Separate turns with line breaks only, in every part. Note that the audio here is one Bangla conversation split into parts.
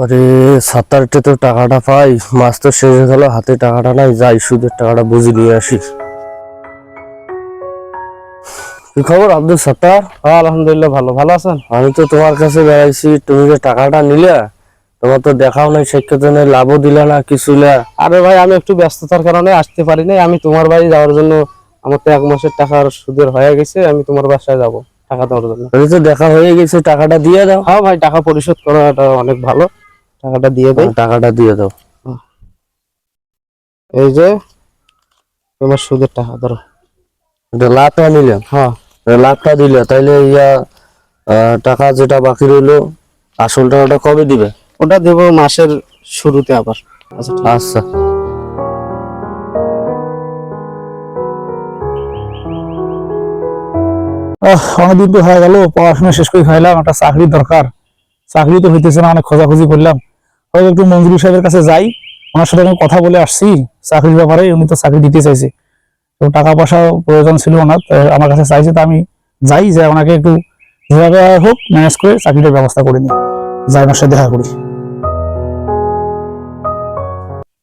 আরে ৭-৮টা তো টাকাটা পাই, মাস তো শেষ হয়ে গেল, হাতে টাকাটা নাই, যাই সুদের টাকাটা বুঝে নিয়ে আসি। কি খবর আব্দুল সত্তার?
আলহামদুলিল্লাহ, ভালো আছেন?
আমি তো তোমার কাছে বেড়াইছি, তুমি যে টাকাটা নিলে, তোমার তো দেখাও নাই, সাক্ষাৎ নেই, লাভও দিলে না, কিছু না।
আরে ভাই, আমি একটু ব্যস্ততার কারণে আসতে পারি নাই। আমি তোমার বাড়ি যাওয়ার জন্য, আমার তো 1 মাসের টাকার সুদের হয়ে গেছে, আমি তোমার বাসায় যাব টাকা দেওয়ার জন্য।
এই তো দেখা হয়ে গেছে, টাকাটা দিয়ে দাও।
হ্যাঁ ভাই, টাকা পরিশোধ করাটা অনেক ভালো, টাকাটা দিয়ে দেই।
টাকাটা দিয়ে দাও।
এই যে তোমার সুদের টাকা, ধরো।
লাখটা নিলে?
হ্যাঁ,
লাখটা দিলে, তাইলে টাকা যেটা বাকি রইলো, আসল টাকাটা কবে দিবে?
ওটা দেবো মাসের শুরুতে আবার।
আচ্ছা।
অনেকদিন তো হয়ে গেল, পড়াশোনা শেষ করে খাইলাম, একটা চাকরির দরকার। চাকরি তো হইতেছে না, অনেক খোঁজাখুঁজি করলাম। হয়তো একটু মঞ্জুরি সাহেবের কাছে যাই, ওনার সাথে আমি কথা বলে আসছি চাকরির ব্যাপারে। উনি তো চাকরি দিতে চাইছে, তো টাকা পয়সা প্রয়োজন ছিল ওনার, আমার কাছে চাইছে। তা আমি যাই, যে ওনাকে একটু যেভাবে হোক ম্যানেজ করে চাকরিটার ব্যবস্থা করে নিই, যাই ওনার সাথে দেখা করি।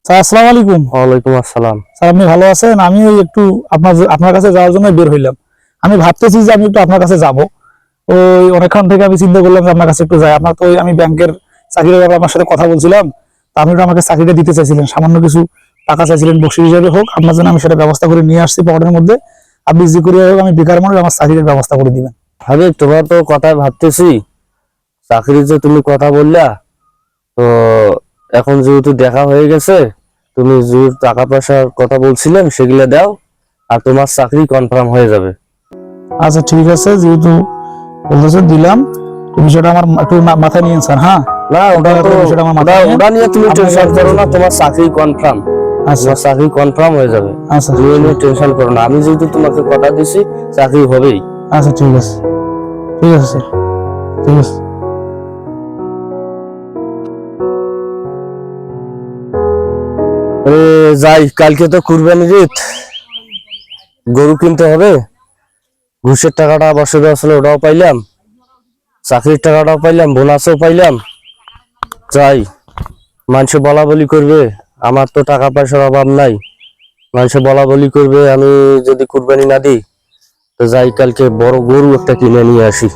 স্যার আসসালামু আলাইকুম।
ওয়ালাইকুম আসসালাম।
স্যার আপনি ভালো আছেন? আমি একটু আপনার কাছে যাওয়ার জন্য বের হইলাম। আমি ভাবতেছি যে আমি একটু আপনার কাছে যাব। ওই অনেকক্ষণ থেকে আমি চিন্তা করলাম যে আপনার কাছে একটু যাই। আপনার তো আমি ব্যাংকের চাকরির ব্যাপারে আপনার সাথে কথা বলছিলাম, তা আপনি তো আমাকে চাকরিটা দিতে চাইছিলেন, সামান্য কিছু টাকা চাইছিলেন বকশিস হিসেবে হোক, আপনার জন্য আমি সেটা ব্যবস্থা করে নিয়ে আসছি পকেটের মধ্যে। আপনি যে করে হোক, আমি বেকার মানুষ, আমার চাকরির ব্যবস্থা করে দিবেন।
আমি তোমার তো কথায় ভাবতেছি, চাকরি যে তুমি কথা বললা, তো এখন যেহেতু দেখা হয়ে গেছে, তুমি যে টাকা পয়সার কথা বলছিলেন সেগুলো দাও, আর তোমার চাকরি কনফার্ম হয়ে যাবে।
আচ্ছা ঠিক আছে, যেহেতু বলতেছে দিলাম, বিষয়টা আমার একটু মাথায় নিয়েন স্যার। হ্যাঁ,
না ওটা নিয়ে তুমি টেনশন করো না, তোমার চাকরি কনফার্ম। তোমার চাকরি কনফার্ম হয়ে যাবে,
আচ্ছা
তুমি নিয়ে টেনশন করো না। আমি যেহেতু তোমাকে কথা দিছি, চাকরি হবেই।
আচ্ছা ঠিক আছে, ঠিক আছে স্যার, ঠিক আছে।
যাই, কালকে তো কুরবানির ঈদ, গরু কিনতে হবে। ঘুষের টাকাটা বছরে আসলে ওটাও পাইলাম, চাকরির টাকাটাও পাইলাম, বোনাসও পাইলাম। যাই, মানুষ বলা বলি করবে, আমার তো টাকা পয়সার অভাব নাই, মানুষ বলা বলি করবে আমি যদি কুরবানি না দিই। তো যাই, কালকে বড় গরু একটা কিনে নিয়ে আসি।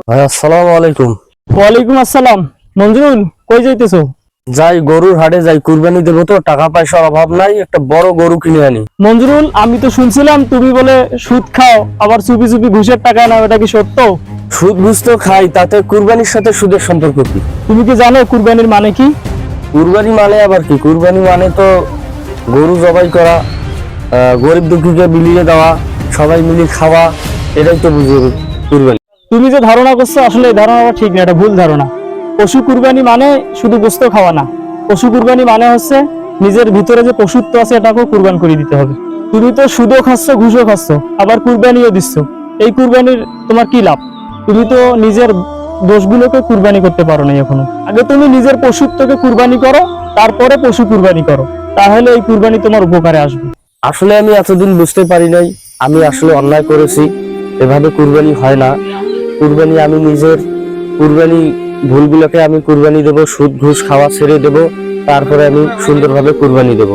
ভাই আসসালামু আলাইকুম।
ওয়ালাইকুম আসসালাম। মঞ্জুরুল, কই যাইতেছো?
যাই, গরুর হাটে যাই, কুরবানি দেবো তো, টাকা পয়সার অভাব নাই, একটা বড় গরু কিনে আনি।
মঞ্জুরুল, আমি তো শুনছিলাম তুমি বলে সুদ খাও, আবার চুপি চুপি ঘুষের টাকা নাও, এটা কি সত্য?
সুদ ঘুষ তো খাই, তাতে কুরবানির সাথে সুদের সম্পর্ক কি?
তুমি কি জানো কুরবানির মানে কি?
কুরবানি মানে আবার কি? কুরবানি মানে তো গরু জবাই করা, গরিব দুঃখীকে বিলিয়ে দেওয়া, সবাই মিলে খাওয়া, এটাই তো বুঝি কুরবানি।
তুমি যে ধারণা করছো, আসলে এই ধারণাটা ঠিক না, এটা ভুল ধারণা। পশু কুরবানি মানে শুধু গোস্ত খাওয়া না। পশু কুরবানি মানে হচ্ছে নিজের ভিতরে যে পশুত্ব আছে এটাকেও কুরবান করে দিতে হবে। তুমি তো সুদও খাচ্ছ, ঘুষও খাচ্ছ, আবার কুরবানিও দিচ্ছ। এই কুরবানির তোমার কি লাভ? তুমি তো নিজের দোষগুলোকে কুরবানি করতে পারো না এখনো। আগে তুমি নিজের পশুত্বকে কুরবানি করো, তারপরে পশু কুরবানি করো, তাহলে এই কুরবানি তোমার উপকারে আসবে।
আসলে আমি এতদিন বুঝতে পারি নাই, আমি আসলে অন্যায় করেছি। এভাবে কুরবানি হয় না। কুরবানি আমি নিজের কুরবানি ভুলগুলোকে আমি কুরবানি দেব, সুদ ঘুষ খাওয়া ছেড়ে দেব, তারপরে আমি সুন্দরভাবে কুরবানি দেব।